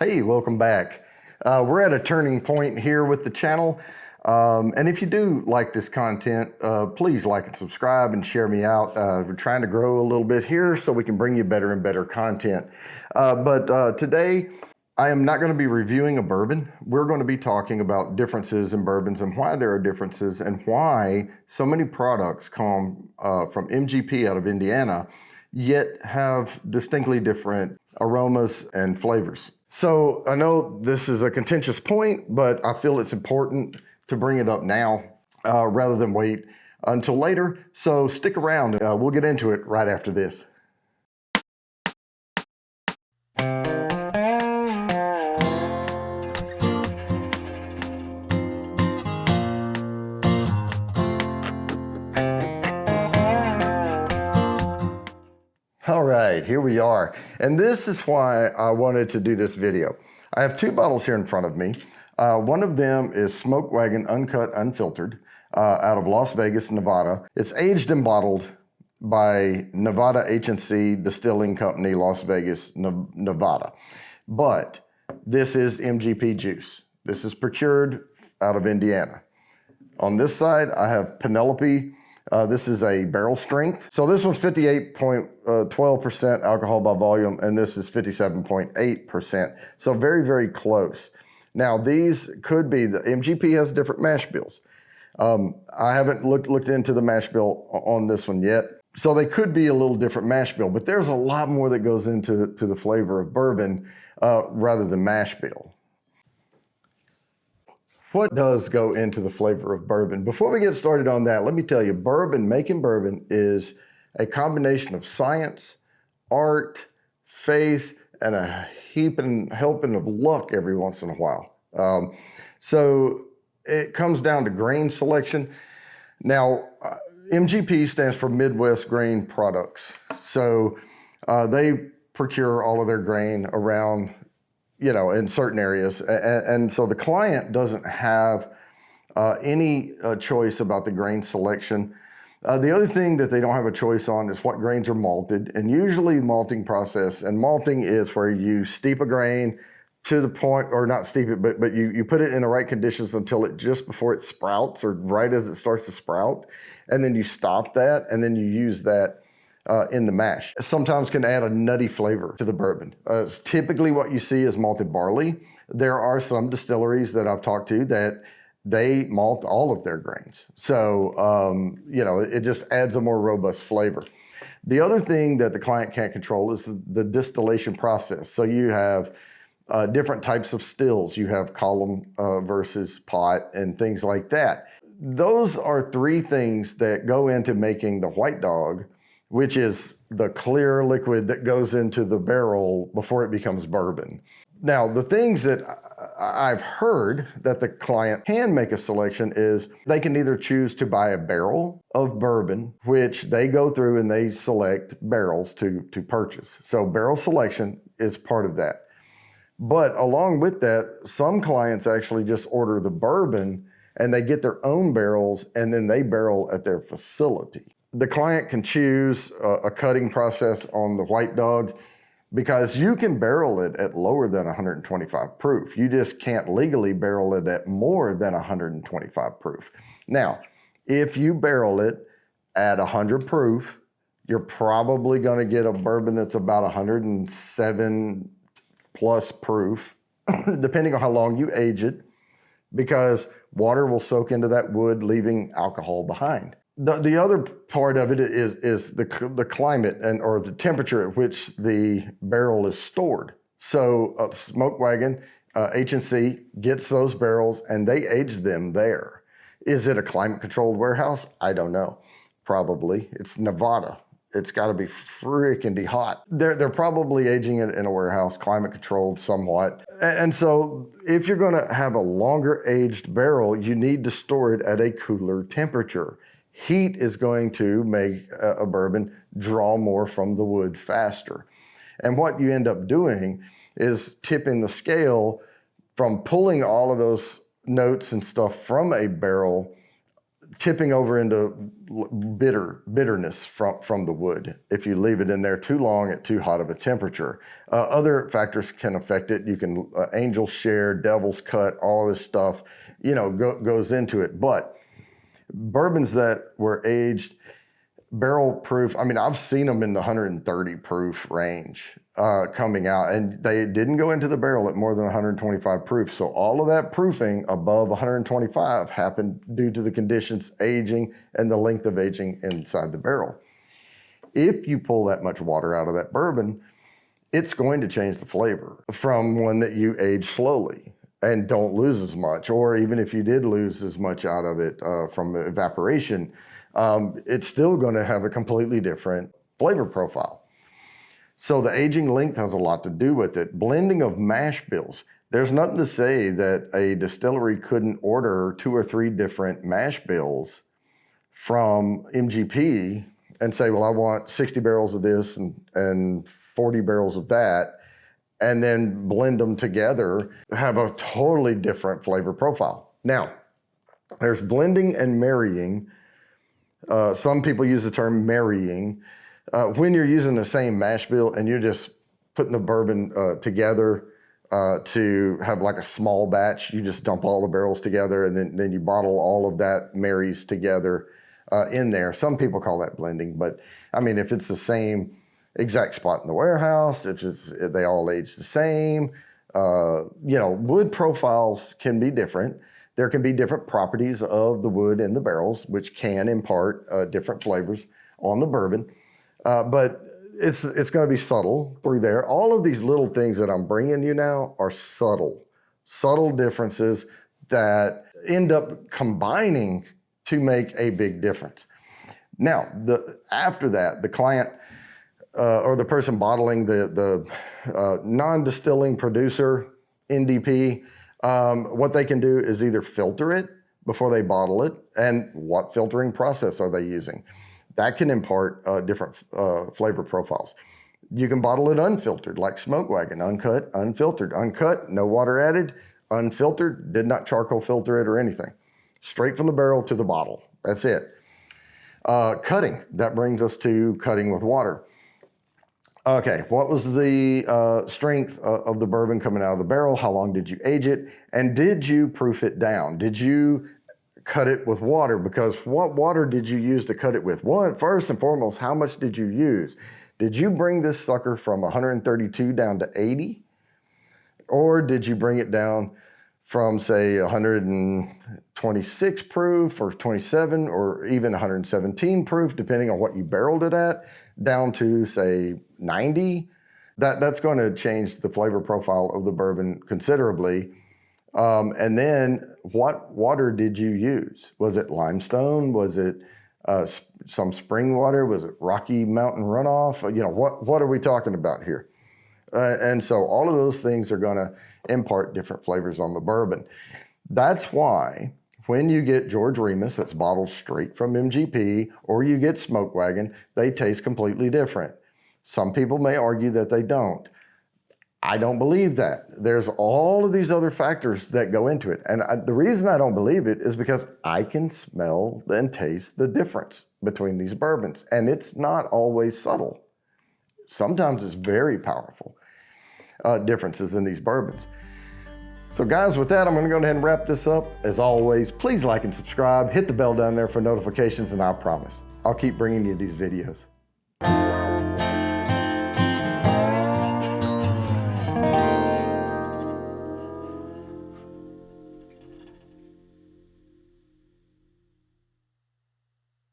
Hey, welcome back. We're at a turning point here with the channel. And if you do like this content, please like and subscribe and share me out. We're trying to grow a little bit here so we can bring you better and better content. But today, I am not going to be reviewing a bourbon. We're going to be talking about differences in bourbons and why there are differences and why so many products come from MGP out of Indiana, yet have distinctly different aromas and flavors. So I know this is a contentious point, but I feel it's important to bring it up now rather than wait until later. So stick around. We'll get into it right after this. All right, here we are. And this is why I wanted to do this video. I have two bottles here in front of me. One of them is Smoke Wagon Uncut Unfiltered out of Las Vegas, Nevada. It's aged and bottled by Nevada H&C Distilling Company, Las Vegas, Nevada. But this is MGP juice. This is procured out of Indiana. On this side, I have Penelope. This is a barrel strength. So this one's 58.12% alcohol by volume, and this is 57.8%. So very, very close. Now these could be, the MGP has different mash bills. I haven't looked into the mash bill on this one yet. So they could be a little different mash bill, but there's a lot more that goes into the flavor of bourbon rather than mash bill. What does go into the flavor of bourbon? Before we get started on that, let me tell you, making bourbon is a combination of science, art, faith, and a helping of luck every once in a while. So it comes down to grain selection. Now, MGP stands for Midwest Grain Products. So they procure all of their grain around, in certain areas. And so the client doesn't have any choice about the grain selection. The other thing that they don't have a choice on is what grains are malted. And usually the malting process, and malting is where you steep a grain to the point, or not steep it, but you put it in the right conditions until just before it sprouts, or right as it starts to sprout. And then you stop that, and then you use that in the mash. Sometimes can add a nutty flavor to the bourbon. Typically what you see is malted barley. There are some distilleries that I've talked to that they malt all of their grains. So, it just adds a more robust flavor. The other thing that the client can't control is the distillation process. So you have different types of stills. You have column versus pot and things like that. Those are three things that go into making the white dog, which is the clear liquid that goes into the barrel before it becomes bourbon. Now, the things that I've heard that the client can make a selection is they can either choose to buy a barrel of bourbon, which they go through and they select barrels to purchase. So barrel selection is part of that. But along with that, some clients actually just order the bourbon and they get their own barrels and then they barrel at their facility. The client can choose a cutting process on the white dog because you can barrel it at lower than 125 proof. You just can't legally barrel it at more than 125 proof. Now, if you barrel it at 100 proof, you're probably going to get a bourbon that's about 107 plus proof, depending on how long you age it, because water will soak into that wood, leaving alcohol behind. The other part of it is the climate or the temperature at which the barrel is stored. So Smoke Wagon, H&C gets those barrels and they age them there. Is it a climate controlled warehouse? I don't know. Probably. It's Nevada. It's got to be freaking hot. They're probably aging it in a warehouse, climate controlled somewhat. And so if you're going to have a longer aged barrel, you need to store it at a cooler temperature. Heat is going to make a bourbon draw more from the wood faster. And what you end up doing is tipping the scale from pulling all of those notes and stuff from a barrel tipping over into bitterness from the wood if you leave it in there too long at too hot of a temperature. Other factors can affect it. You can angel share, devil's cut, all this stuff, goes into it. But bourbons that were aged barrel proof, I mean, I've seen them in the 130 proof range coming out, and they didn't go into the barrel at more than 125 proof. So all of that proofing above 125 happened due to the conditions, aging, and the length of aging inside the barrel. If you pull that much water out of that bourbon, it's going to change the flavor from one that you age slowly and don't lose as much, or even if you did lose as much out of it from evaporation, it's still going to have a completely different flavor profile. So the aging length has a lot to do with it. Blending of mash bills. There's nothing to say that a distillery couldn't order 2 or 3 different mash bills from MGP and say, well, I want 60 barrels of this and 40 barrels of that, and then blend them together, have a totally different flavor profile. Now, there's blending and marrying. Some people use the term marrying. When you're using the same mash bill and you're just putting the bourbon together to have like a small batch, you just dump all the barrels together and then you bottle all of that marries together in there. Some people call that blending, but I mean, if it's the same exact spot in the warehouse, if they all age the same, wood profiles can be different. There can be different properties of the wood in the barrels, which can impart different flavors on the bourbon. But it's going to be subtle through there. All of these little things that I'm bringing you now are subtle differences that end up combining to make a big difference. Now, after that, the client or the person bottling, the non-distilling producer, NDP, what they can do is either filter it before they bottle it, and what filtering process are they using? That can impart different flavor profiles. You can bottle it unfiltered, like Smoke Wagon, uncut, unfiltered. Uncut, no water added. Unfiltered, did not charcoal filter it or anything. Straight from the barrel to the bottle. That's it. Cutting, that brings us to cutting with water. Okay, what was the strength of the bourbon coming out of the barrel? How long did you age it? And did you proof it down? Did you cut it with water? Because what water did you use to cut it with? First and foremost, how much did you use? Did you bring this sucker from 132 down to 80? Or did you bring it down from, say, 126 proof or 27 or even 117 proof, depending on what you barreled it at, down to, say, 90? That's going to change the flavor profile of the bourbon considerably. And then what water did you use? Was it limestone? Was it some spring water? Was it Rocky Mountain runoff? What are we talking about here? And so all of those things are going to impart different flavors on the bourbon. That's why when you get George Remus that's bottled straight from MGP, or you get Smoke Wagon, they taste completely different. Some people may argue that they don't. I don't believe that. There's all of these other factors that go into it. And the reason I don't believe it is because I can smell and taste the difference between these bourbons. And it's not always subtle. Sometimes it's very powerful differences in these bourbons. So guys, with that, I'm going to go ahead and wrap this up. As always, please like and subscribe. Hit the bell down there for notifications, and I promise I'll keep bringing you these videos.